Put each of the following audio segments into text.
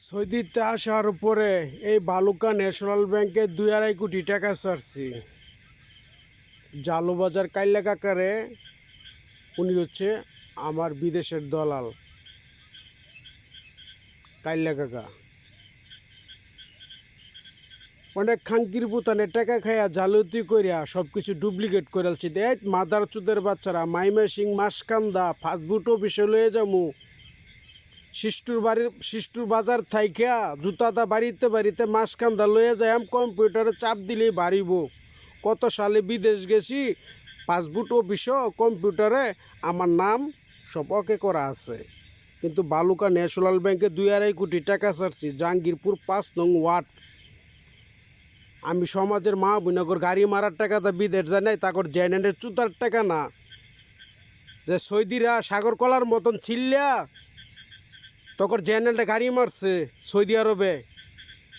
সৌদিতে আসার পরে এই বালুকা ন্যাশনাল ব্যাংকে 2-2.5 কোটি টাকা ছাড়ছি। জালুবাজার কাইল্লা কাকারে, উনি হচ্ছে আমার বিদেশের দলাল। কাইল্লা কাকা অনেক খাঙ্কির পুতানের টাকা খাইয়া জালুতি করিয়া সব কিছু ডুপ্লিকেট করেছি। দেখ মাদার চুদের বাচ্চারা মাইমা সিং মাসকান্দা ফাস্টফুড অফিসে লয়ে যামু, শিষ্টুর বাজার থাইকা জুতাদা বাড়িতে মাসকান্দা লয়ে যাই, কম্পিউটারে চাপ দিলেই বাড়িব। কত সালে বিদেশ গেছি, পাসপোর্ট অফিসও কম্পিউটারে আমার নাম সব ওকে করা আছে। কিন্তু বালুকা ন্যাশনাল ব্যাংকে 2-2.5 কোটি টাকা ছাড়ছি, জাহাঙ্গীরপুর 5 নং ওয়ার্ড। আমি সমাজের মা বোনগর গাড়ি মারার টাকা তা বিদেশ যায় নাই, তাকর জেনারের চুতার টাকা না, যে সৌদিরা সাগর কলার মতন ছিল্লা তখন জেনারেলটা গাড়ি মারছে সৌদি আরবে,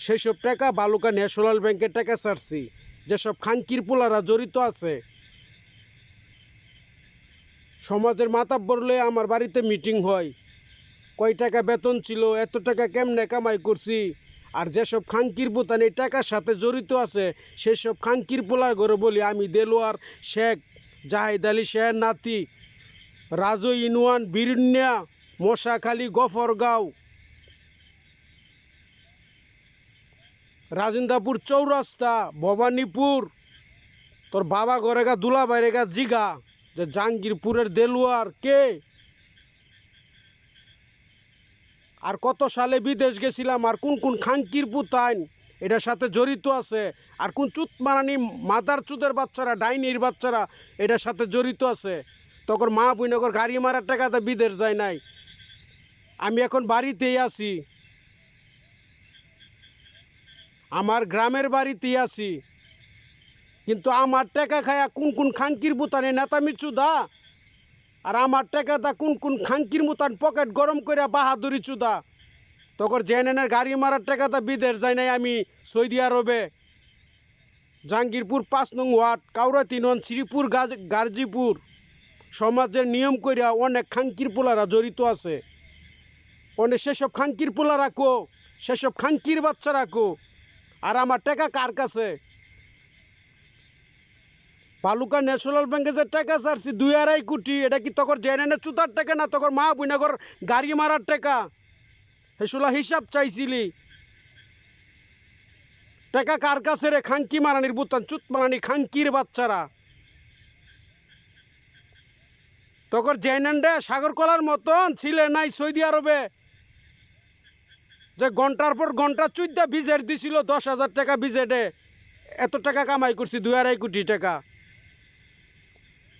সেই সব টাকা বালুকা ন্যাশনাল ব্যাংকের টাকা ছাড়ছি। যেসব খাঙ্কির পোলারা জড়িত আছে, সমাজের মাতাব্বর লয়ে আমার বাড়িতে মিটিং হয়, কয় টাকা বেতন ছিল, এত টাকা কেমনে কামাই করছি। আর যেসব খাঙ্কির পুতান এই টাকার সাথে জড়িত আছে, সেসব খাঙ্কির পোলার ঘরে বলি আমি দেলোয়ার শেখ, জাহিদ আলী শেহের নাতি, রাজু ইউনিয়ন, বিরুনিয়া, মশাখালী, গফরগাঁও, রাজিন্দাপুর চৌরাস্তা, ভবানীপুর। তোর বাবা ঘরেগা দুলা বাইরেগা জিগা যে জাহাঙ্গীরপুরের দেলোয়ার কে, আর কত সালে বিদেশ গেছিলাম, আর কোন কোন খাঙ্কির পুতাইন এটার সাথে জড়িত আছে, আর কোন চুতমারানি মাদার চুদের বাচ্চারা, ডাইনির বাচ্চারা এটার সাথে জড়িত আছে। তখন মা বইনগর গাড়ি মারার টাকাতে বিদেশ যায় নাই। আমি এখন বাড়িতেই আছি, আমার গ্রামের বাড়িতেই আছি, কিন্তু আমার টাকা খায়া কোন কোন খাঙ্কির বুতানে নেতামি চুদা, আর আমার টাকাটা কোন কোন খাঙ্কির মুতান পকেট গরম করে বাহাদুরি চুদা। তখন জেনেনের গাড়ি মারার টাকাটা বিদেশ যায় নাই, আমি সৌদি আরবে। জাহাঙ্গীরপুর 5 নং ওয়ার্ড, কাউরা 3 নং, শ্রীপুর গাজীপুর। সমাজের নিয়ম করিয়া অনেক খাঙ্কির পোলারা জড়িত আছে। অনেক সেসব খাঙ্কির পোলারা কো, সেসব খাঙ্কির বাচ্চারা কো, আর আমার টাকা কার কাছে? বালুকা ন্যাশনাল ব্যাংকে যে টাকা ছাড়ছি 2-2.5 কোটি, এটা কি তখন জেনে চুতার টাকা না, তখন মা বুনগর গাড়ি মারার টাকা? হেসুলা হিসাব চাইছিলি। টাকা কার কাছে রে? খাঙ্কি মারানির বুতান, চুত মারানি খাঙ্কির বাচ্চারা। তখন জেনেন্ডে সাগর কলার মতন ছিলে নাই সৌদি আরবে, যে ঘন্টার পর ঘন্টা চুদ্দা ভিজেট দিছিল 10,000 টাকা ভিজেটে। এত টাকা কামাই করছি 2-2.5 কোটি টাকা।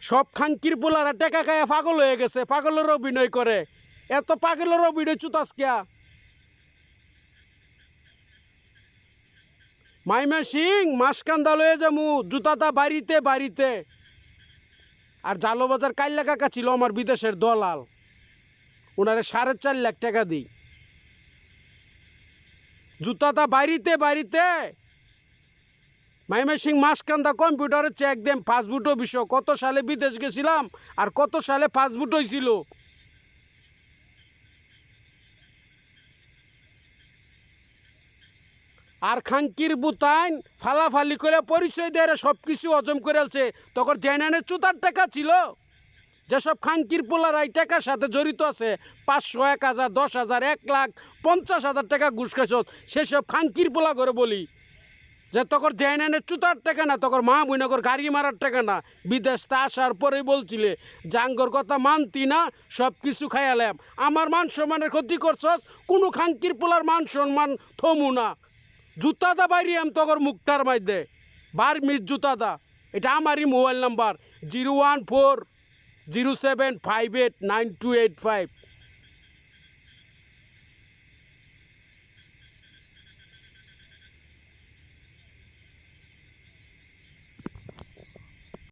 সব খাঙ্কির পোলারা টাকা খায়া পাগল হয়ে গেছে, পাগলের অভিনয় করে। এত পাগলের অভিনয় চুতাস কিয়া? মাইমা সিং মাসকান্দা লয়ে যামু, জুতাটা বাড়িতে। আর জালবাজার কাইল্লা কাকা ছিল আমার বিদেশের দলাল, ওনারে 4.5 লাখ টাকা দিই। জুতাটা বাড়িতে মাইমা সিং মাসকান্দা কম্পিউটারে চেক দেন, পাসপোর্ট অফিসও কত সালে বিদেশ গেছিলাম, আর কত সালে পাসপোর্ট হয়েছিল। আর খাঙ্কির বুতাইন ফালাফালি করে পরিচয় দেয় সব কিছু হজম করে আছে। তখন জেনানের চুতার টাকা ছিল, যেসব খাঙ্কির পোলারাই টাকার সাথে জড়িত আছে, 500, 1,000, 10,000, 1,50,000 টাকা ঘুষ খাইছ, সেসব খাঙ্কির পোলা করে বলি যে তখন জেনানের চুতার টাকা না, তখন মা বইনগর গাড়ি মারার টাকা না। বিদেশটা আসার পরেই বলছিলে জাঙ্গর কথা মানতি না, সব কিছু খাইয়ালাম। আমার মান সম্মানের ক্ষতি করছস, কোনো খাঙ্কির পোলার মান সম্মান থমু না। জুতাদা বাইরে আমি তখন মুখটার মাইদে বার মিস জুতাদা। এটা আমারই মোবাইল নাম্বার 01407589285।